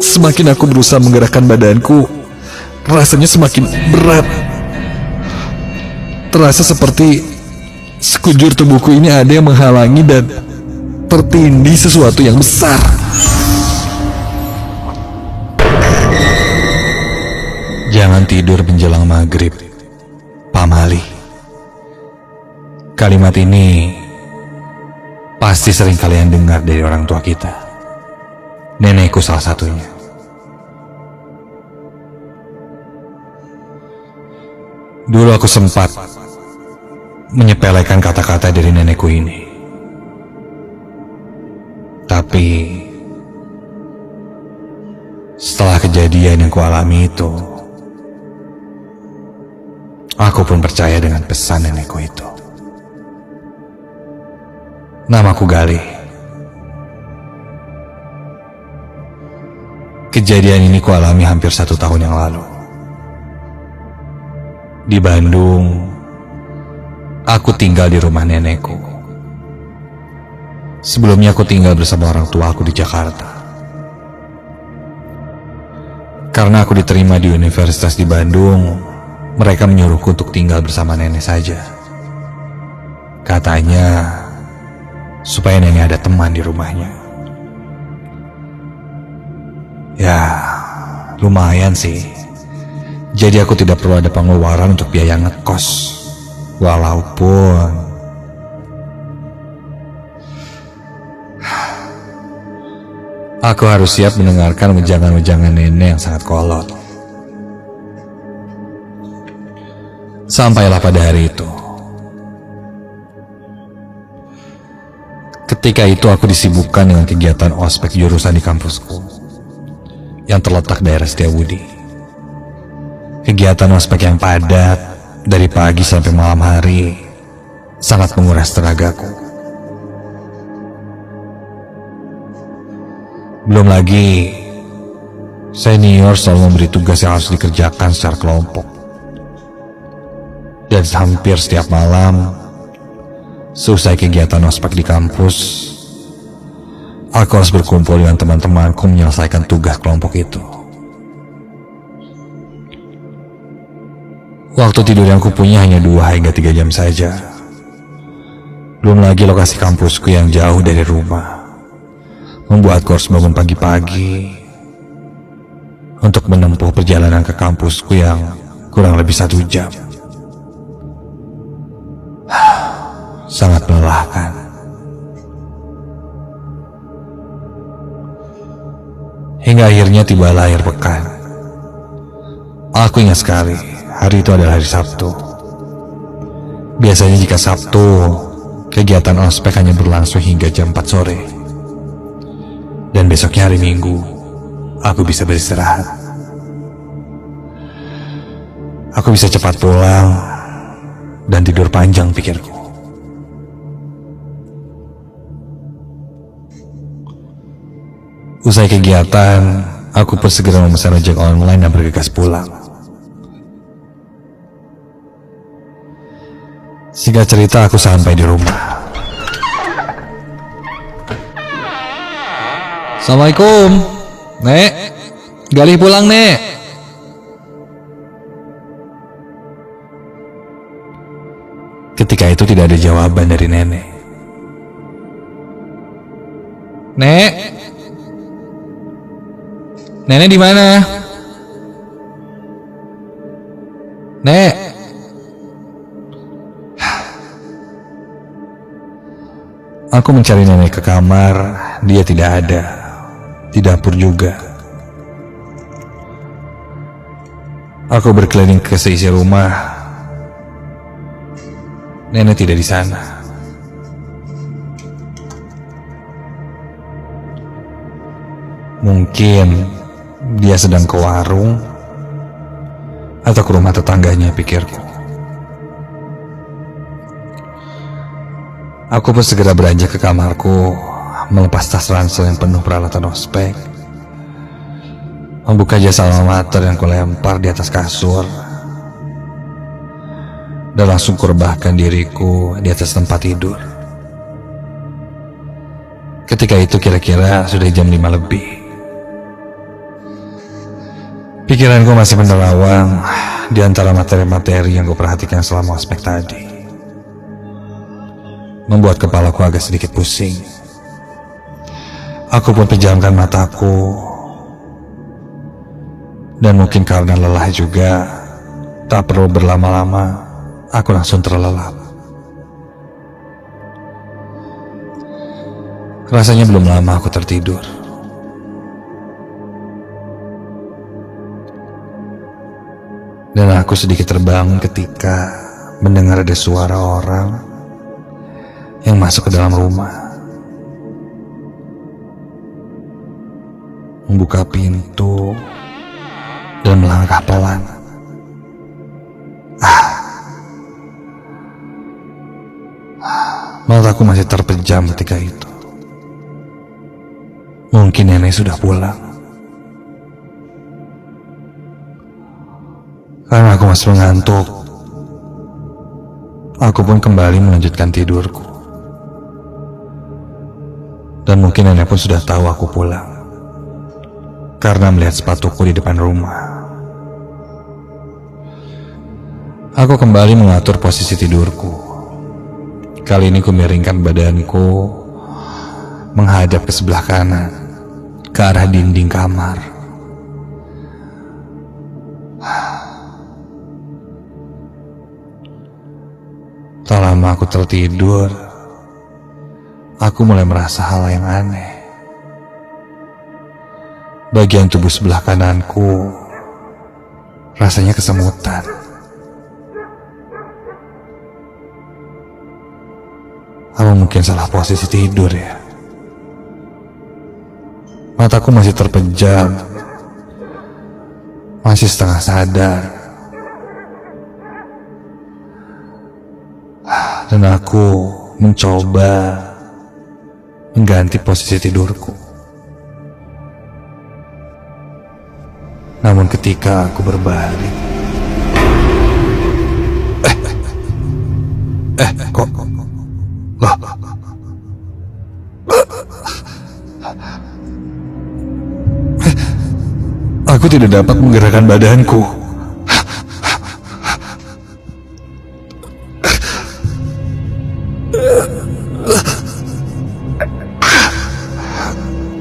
Semakin aku berusaha menggerakkan badanku, rasanya semakin berat. Terasa seperti sekujur tubuhku ini ada yang menghalangi dan tertindih sesuatu yang besar. Jangan tidur menjelang maghrib, pamali. Kalimat ini pasti sering kalian dengar dari orang tua kita. Nenekku salah satunya. Dulu aku sempat menyepelekan kata-kata dari nenekku ini. Tapi setelah kejadian yang kualami itu, aku pun percaya dengan pesan nenekku itu. Namaku Galih. Kejadian ini kualami hampir 1 tahun yang lalu. Di Bandung, aku tinggal di rumah nenekku. Sebelumnya aku tinggal bersama orang tua aku di Jakarta. Karena aku diterima di universitas di Bandung, mereka menyuruhku untuk tinggal bersama nenek saja. Katanya, supaya nenek ada teman di rumahnya. Ya, lumayan sih. Jadi aku tidak perlu ada pengeluaran untuk biaya ngekos. Walaupun aku harus siap mendengarkan wejangan-wejangan nenek yang sangat kolot. Sampailah pada hari itu. Ketika itu aku disibukkan dengan kegiatan ospek jurusan di kampusku yang terletak daerah Setiabudi. Kegiatan ospek yang padat dari pagi sampai malam hari sangat menguras tenagaku. Belum lagi senior selalu memberi tugas yang harus dikerjakan secara kelompok. Dan hampir setiap malam selesai kegiatan ospek di kampus, aku harus berkumpul dengan teman-temanku menyelesaikan tugas kelompok itu. Waktu tidur yang kupunya hanya 2 hingga 3 jam saja. Belum lagi lokasi kampusku yang jauh dari rumah membuatku harus bangun pagi-pagi untuk menempuh perjalanan ke kampusku yang kurang lebih 1 jam. Sangat melelahkan. Hingga akhirnya tibalah akhir pekan. Aku ingat sekali, hari itu adalah hari Sabtu. Biasanya jika Sabtu, kegiatan ospek hanya berlangsung hingga jam 4 sore. Dan besoknya hari Minggu, aku bisa beristirahat. Aku bisa cepat pulang dan tidur panjang, pikirku. Usai kegiatan, aku pun segera memesan ojek online dan bergegas pulang. Singkat cerita, aku sampai di rumah. Assalamualaikum, Nek. Galih pulang, Nek. Ketika itu tidak ada jawaban dari nenek. Nek, nenek di mana? Nek. Aku mencari nenek ke kamar, dia tidak ada. Di dapur juga. Aku berkeliling ke seisi rumah. Nenek tidak di sana. Mungkin dia sedang ke warung atau ke rumah tetangganya, pikirku. Aku pun segera beranjak ke kamarku, melepas tas ransel yang penuh peralatan ospek, membuka jasa alma mater yang kulempar di atas kasur, dan langsung kurebahkan diriku di atas tempat tidur. Ketika itu kira-kira sudah jam 5 lebih. Pikiranku masih menerawang di antara materi-materi yang gue perhatikan selama ospek tadi. Membuat kepalaku agak sedikit pusing. Aku pun pejamkan mataku. Dan mungkin karena lelah juga, tak perlu berlama-lama, aku langsung terlelap. Rasanya belum lama aku tertidur. Dan aku sedikit terbangun ketika mendengar ada suara orang yang masuk ke dalam rumah. Membuka pintu dan melangkah pelan. Mataku masih terpejam ketika itu. Mungkin nenek sudah pulang. Karena aku masih mengantuk, aku pun kembali melanjutkan tidurku. Dan mungkin nenek pun sudah tahu aku pulang, karena melihat sepatuku di depan rumah. Aku kembali mengatur posisi tidurku. Kali ini ku miringkan badanku menghadap ke sebelah kanan, ke arah dinding kamar. Tak lama aku tertidur, aku mulai merasa hal yang aneh. Bagian tubuh sebelah kananku rasanya kesemutan. Apa mungkin salah posisi tidur ya? Mataku masih terpejam, masih setengah sadar. Dan aku mencoba mengganti posisi tidurku. Namun ketika aku berbalik, kok loh, aku tidak dapat menggerakkan badanku.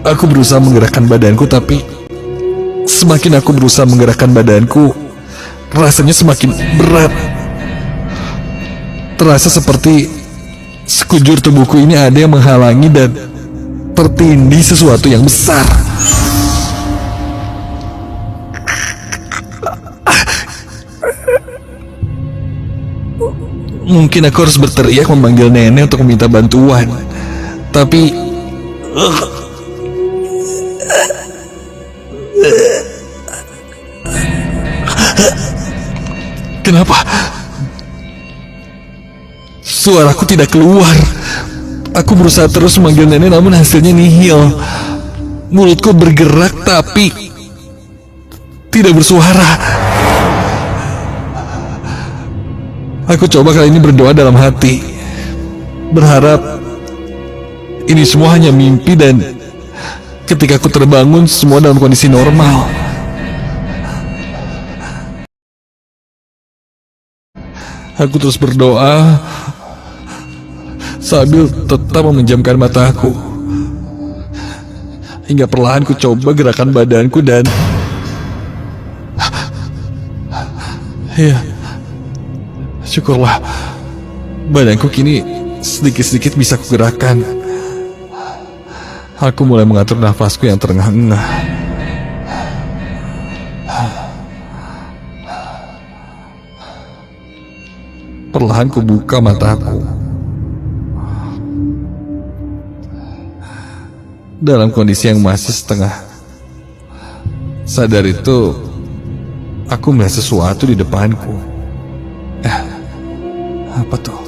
Aku berusaha menggerakkan badanku, tapi semakin aku berusaha menggerakkan badanku, rasanya semakin berat. Terasa seperti sekujur tubuhku ini ada yang menghalangi dan tertindih sesuatu yang besar. Mungkin aku harus berteriak memanggil nenek untuk meminta bantuan, tapi kenapa suaraku tidak keluar? Aku berusaha terus memanggil nenek, namun hasilnya nihil. Mulutku bergerak tapi tidak bersuara. Aku coba kali ini berdoa dalam hati, berharap ini semua hanya mimpi dan ketika aku terbangun semua dalam kondisi normal. Aku terus berdoa sambil tetap memejamkan mataku, hingga perlahan ku coba gerakan badanku dan ya, syukurlah badanku kini sedikit-sedikit bisa kugerakkan. Aku mulai mengatur nafasku yang terengah-engah. Perlahan ku buka mataku. Dalam kondisi yang masih setengah sadar itu, aku melihat sesuatu di depanku. Apa tuh?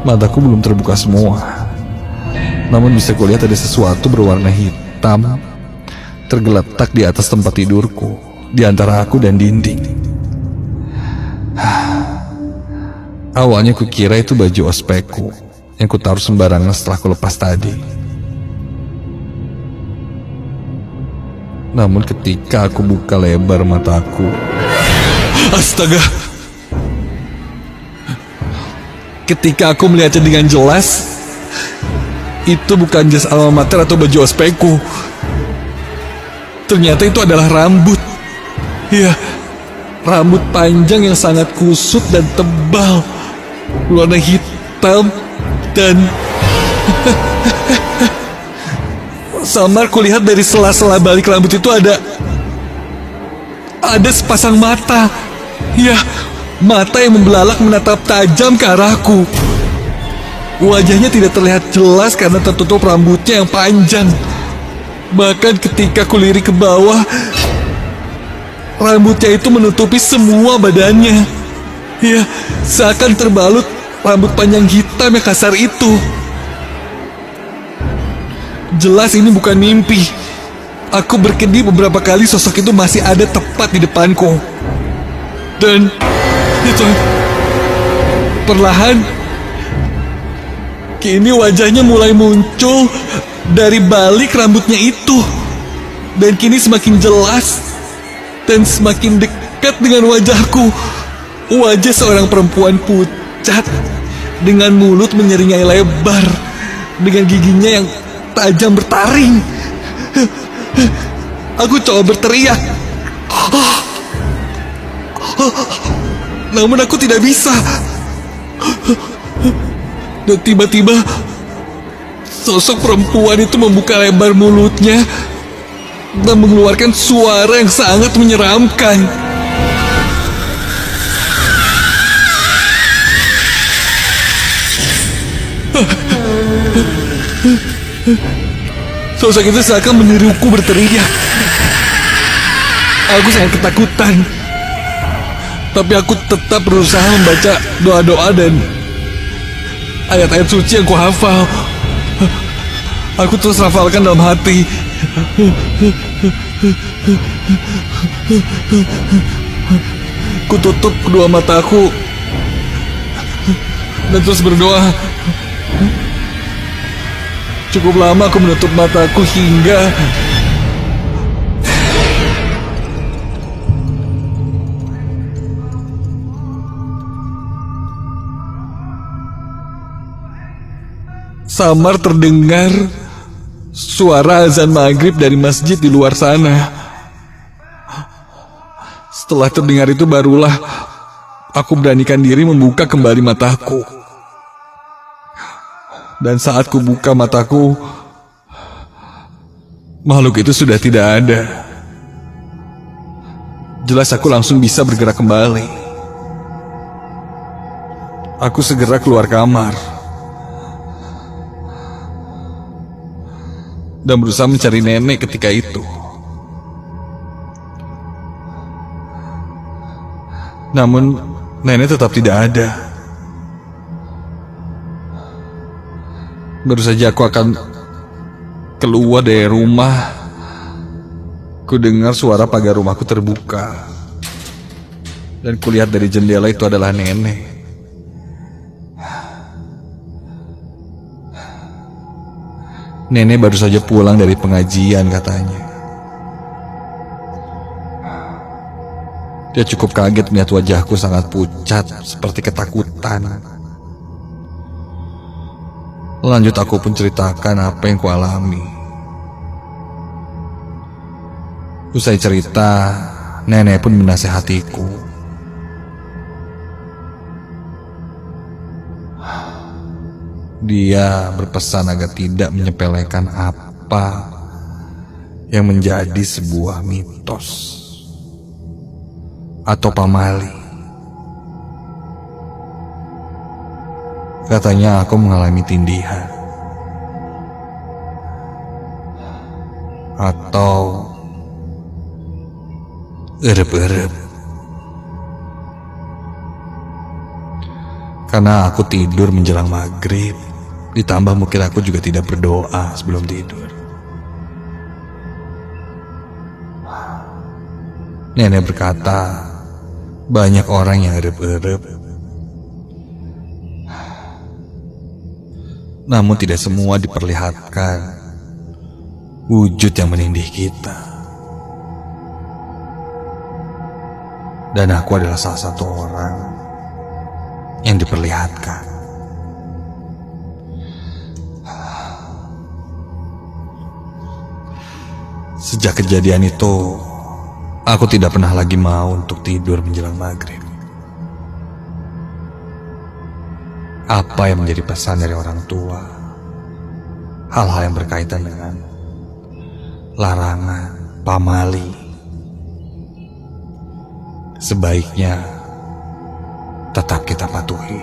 Mataku belum terbuka semua, namun bisa kulihat ada sesuatu berwarna hitam tergeletak di atas tempat tidurku, di antara aku dan dinding. Awalnya kukira itu baju ospekku yang kutaruh sembarangan setelah kulepas tadi. Namun ketika aku buka lebar mataku, astaga! Ketika aku melihatnya dengan jelas, itu bukan jas alma mater atau baju ospekku. Ternyata itu adalah rambut. Ya, rambut panjang yang sangat kusut dan tebal, warna hitam, dan samar kulihat dari sela-sela balik rambut itu ada sepasang mata. Ya, mata yang membelalak menatap tajam ke arahku. Wajahnya tidak terlihat jelas karena tertutup rambutnya yang panjang. Bahkan ketika kulirik ke bawah, rambutnya itu menutupi semua badannya. Ya, seakan terbalut rambut panjang hitam yang kasar itu. Jelas ini bukan mimpi. Aku berkedip beberapa kali sosok itu masih ada tepat di depanku. Dan itu perlahan kini wajahnya mulai muncul dari balik rambutnya itu. Dan kini semakin jelas dan semakin dekat dengan wajahku. Wajah seorang perempuan pucat dengan mulut menyeringai lebar, dengan giginya yang tajam bertaring. Aku coba berteriak, namun aku tidak bisa. Dan tiba-tiba sosok perempuan itu membuka lebar mulutnya dan mengeluarkan suara yang sangat menyeramkan. Sosok itu seakan meniruku berteriak. Aku sangat ketakutan, tapi aku tetap berusaha membaca doa-doa dan ayat-ayat suci yang kuhafal. Aku terus hafalkan dalam hati. Kututup kedua mataku dan terus berdoa. Cukup lama aku menutup mataku hingga samar terdengar suara azan maghrib dari masjid di luar sana. Setelah terdengar itu barulah aku beranikan diri membuka kembali mataku. Dan saat ku buka mataku, makhluk itu sudah tidak ada. Jelas aku langsung bisa bergerak kembali. Aku segera keluar kamar dan berusaha mencari nenek ketika itu. Namun nenek tetap tidak ada. Baru saja aku akan keluar dari rumah, ku dengar suara pagar rumahku terbuka. Dan kulihat dari jendela itu adalah nenek. Nenek baru saja pulang dari pengajian katanya. Dia cukup kaget melihat wajahku sangat pucat seperti ketakutan. Lanjut aku pun ceritakan apa yang kualami. Usai cerita, nenek pun menasehatiku. Dia berpesan agar tidak menyepelekan apa yang menjadi sebuah mitos atau pamali. Katanya aku mengalami tindihan atau erep-erep karena aku tidur menjelang maghrib. Ditambah mungkin aku juga tidak berdoa sebelum tidur. Nenek berkata, banyak orang yang erep-erep, namun tidak semua diperlihatkan wujud yang menindih kita. Dan aku adalah salah satu orang yang diperlihatkan. Sejak kejadian itu, aku tidak pernah lagi mau untuk tidur menjelang maghrib. Apa yang menjadi pesan dari orang tua? Hal-hal yang berkaitan dengan larangan, pamali, sebaiknya tetap kita patuhi.